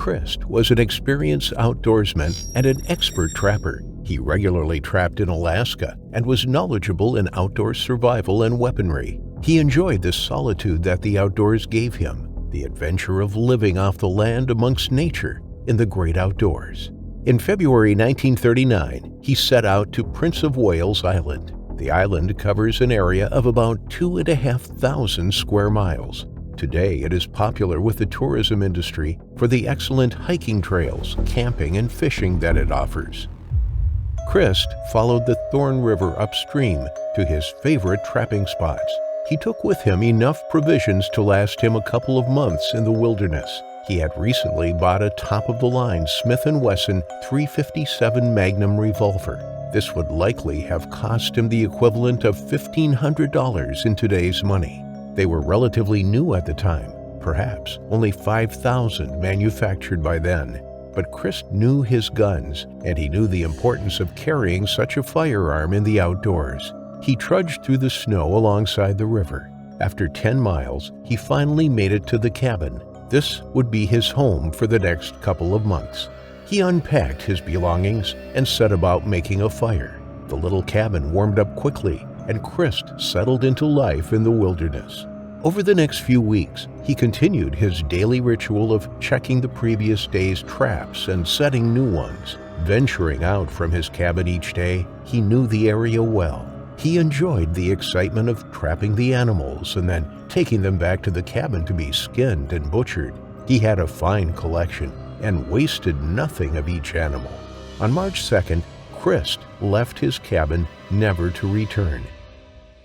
Crist was an experienced outdoorsman and an expert trapper. He regularly trapped in Alaska and was knowledgeable in outdoor survival and weaponry. He enjoyed the solitude that the outdoors gave him, the adventure of living off the land amongst nature in the great outdoors. In February 1939, he set out to Prince of Wales Island. The island covers an area of about 2,500 square miles. Today, it is popular with the tourism industry for the excellent hiking trails, camping, and fishing that it offers. Crist followed the Thorn River upstream to his favorite trapping spots. He took with him enough provisions to last him a couple of months in the wilderness. He had recently bought a top-of-the-line Smith & Wesson .357 Magnum revolver. This would likely have cost him the equivalent of $1,500 in today's money. They were relatively new at the time, perhaps only 5,000 manufactured by then. But Crist knew his guns, and he knew the importance of carrying such a firearm in the outdoors. He trudged through the snow alongside the river. After 10 miles, he finally made it to the cabin. This would be his home for the next couple of months. He unpacked his belongings and set about making a fire. The little cabin warmed up quickly, and Crist settled into life in the wilderness. Over the next few weeks, he continued his daily ritual of checking the previous day's traps and setting new ones. Venturing out from his cabin each day, he knew the area well. He enjoyed the excitement of trapping the animals and then taking them back to the cabin to be skinned and butchered. He had a fine collection and wasted nothing of each animal. On March 2nd, Crist left his cabin never to return.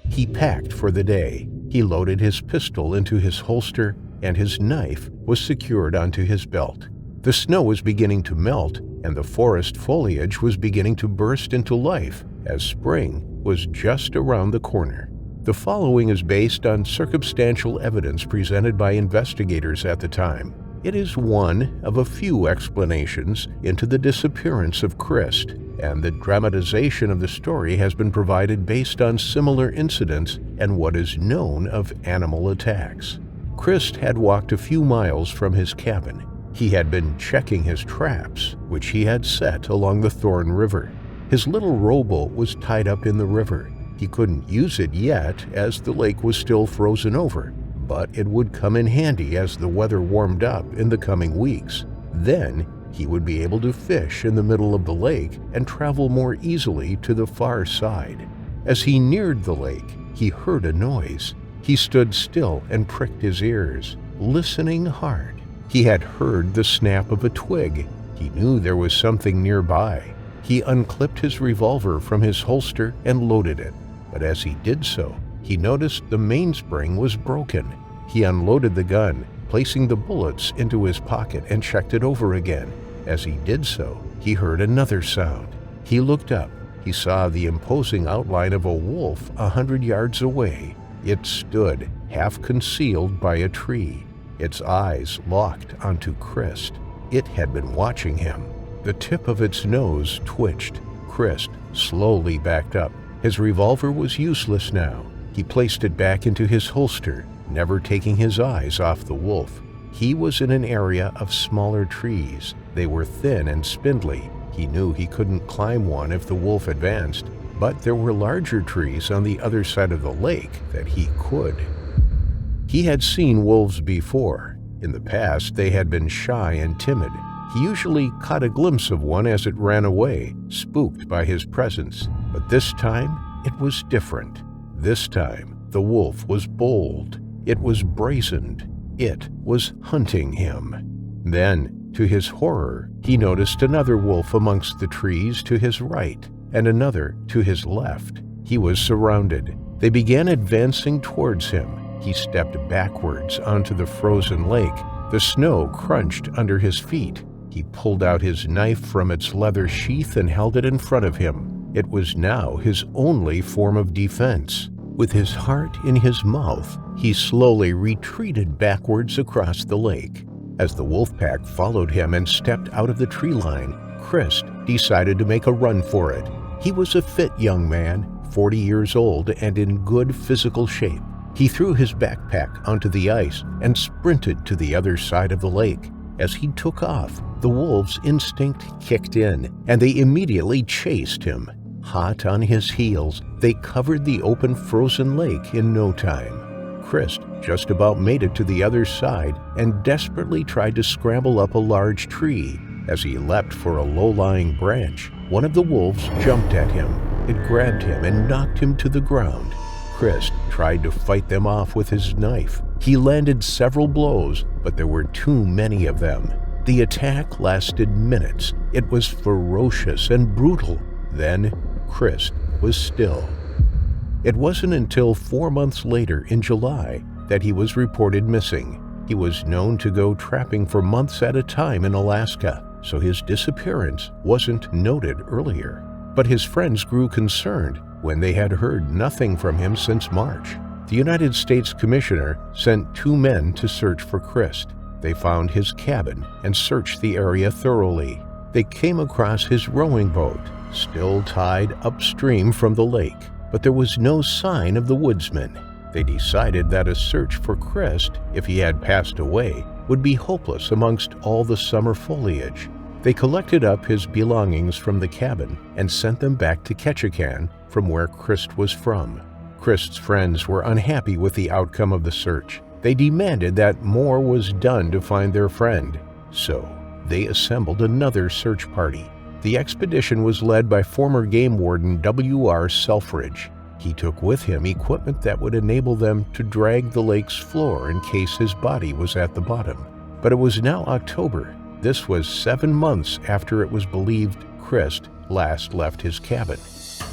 He packed for the day. He loaded his pistol into his holster, and his knife was secured onto his belt. The snow was beginning to melt, and the forest foliage was beginning to burst into life, as spring was just around the corner. The following is based on circumstantial evidence presented by investigators at the time. It is one of a few explanations into the disappearance of Crist, and the dramatization of the story has been provided based on similar incidents and what is known of animal attacks. Crist had walked a few miles from his cabin. He had been checking his traps, which he had set along the Thorn River. His little rowboat was tied up in the river. He couldn't use it yet as the lake was still frozen over, but it would come in handy as the weather warmed up in the coming weeks. Then he would be able to fish in the middle of the lake and travel more easily to the far side. As he neared the lake, he heard a noise. He stood still and pricked his ears, listening hard. He had heard the snap of a twig. He knew there was something nearby. He unclipped his revolver from his holster and loaded it. But as he did so, he noticed the mainspring was broken. He unloaded the gun, placing the bullets into his pocket, and checked it over again. As he did so, he heard another sound. He looked up. He saw the imposing outline of a wolf 100 yards away. It stood, half concealed by a tree, its eyes locked onto Crist. It had been watching him. The tip of its nose twitched. Crist slowly backed up. His revolver was useless now. He placed it back into his holster, never taking his eyes off the wolf. He was in an area of smaller trees. They were thin and spindly. He knew he couldn't climb one if the wolf advanced, but there were larger trees on the other side of the lake that he could. He had seen wolves before. In the past, they had been shy and timid. He usually caught a glimpse of one as it ran away, spooked by his presence. But this time, it was different. This time, the wolf was bold. It was brazened. It was hunting him. Then, to his horror, he noticed another wolf amongst the trees to his right, and another to his left. He was surrounded. They began advancing towards him. He stepped backwards onto the frozen lake. The snow crunched under his feet. He pulled out his knife from its leather sheath and held it in front of him. It was now his only form of defense. With his heart in his mouth, he slowly retreated backwards across the lake. As the wolf pack followed him and stepped out of the tree line, Crist decided to make a run for it. He was a fit young man, 40 years old and in good physical shape. He threw his backpack onto the ice and sprinted to the other side of the lake. As he took off, the wolves' instinct kicked in, and they immediately chased him. Hot on his heels, they covered the open frozen lake in no time. Crist just about made it to the other side and desperately tried to scramble up a large tree. As he leapt for a low-lying branch, one of the wolves jumped at him. It grabbed him and knocked him to the ground. Crist tried to fight them off with his knife. He landed several blows, but there were too many of them. The attack lasted minutes. It was ferocious and brutal. Then, Crist was still. It wasn't until 4 months later, in July, that he was reported missing. He was known to go trapping for months at a time in Alaska, so his disappearance wasn't noted earlier. But his friends grew concerned when they had heard nothing from him since March. The United States Commissioner sent 2 men to search for Crist. They found his cabin and searched the area thoroughly. They came across his rowing boat, still tied upstream from the lake, but there was no sign of the woodsman. They decided that a search for Crist, if he had passed away, would be hopeless amongst all the summer foliage. They collected up his belongings from the cabin and sent them back to Ketchikan, from where Crist was from. Crist's friends were unhappy with the outcome of the search. They demanded that more was done to find their friend. So, they assembled another search party. The expedition was led by former game warden W.R. Selfridge. He took with him equipment that would enable them to drag the lake's floor in case his body was at the bottom. But it was now October. This was 7 months after it was believed Crist last left his cabin.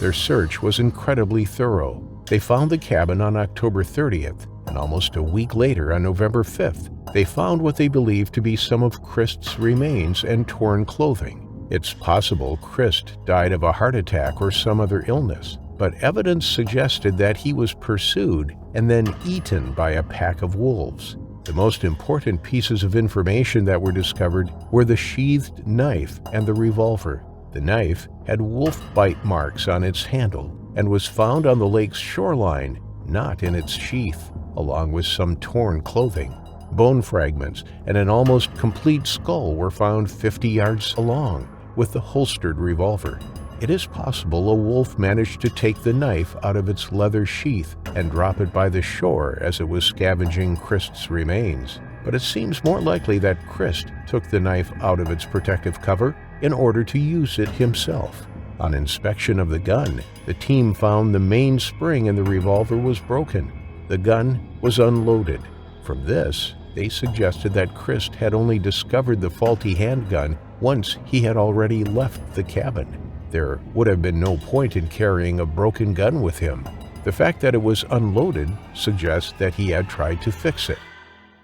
Their search was incredibly thorough. They found the cabin on October 30th, and almost a week later, on November 5th, they found what they believed to be some of Crist's remains and torn clothing. It's possible Crist died of a heart attack or some other illness, but evidence suggested that he was pursued and then eaten by a pack of wolves. The most important pieces of information that were discovered were the sheathed knife and the revolver. The knife had wolf bite marks on its handle and was found on the lake's shoreline, not in its sheath, along with some torn clothing. Bone fragments and an almost complete skull were found 50 yards along, with the holstered revolver. It is possible a wolf managed to take the knife out of its leather sheath and drop it by the shore as it was scavenging Crist's remains. But it seems more likely that Crist took the knife out of its protective cover in order to use it himself. On inspection of the gun, the team found the main spring in the revolver was broken. The gun was unloaded. From this, they suggested that Crist had only discovered the faulty handgun once he had already left the cabin. There would have been no point in carrying a broken gun with him. The fact that it was unloaded suggests that he had tried to fix it.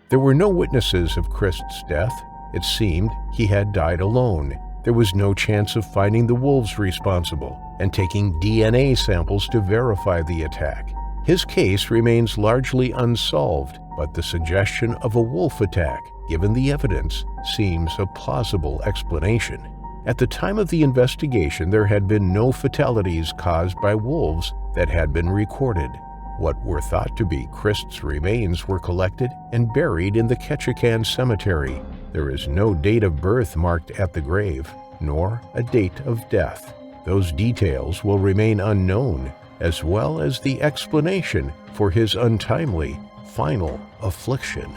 There were no witnesses of Crist's death. It seemed he had died alone. There was no chance of finding the wolves responsible and taking DNA samples to verify the attack. His case remains largely unsolved, but the suggestion of a wolf attack, given the evidence, seems a plausible explanation. At the time of the investigation, there had been no fatalities caused by wolves that had been recorded. What were thought to be Crist's remains were collected and buried in the Ketchikan Cemetery. There is no date of birth marked at the grave, nor a date of death. Those details will remain unknown, as well as the explanation for his untimely final affliction.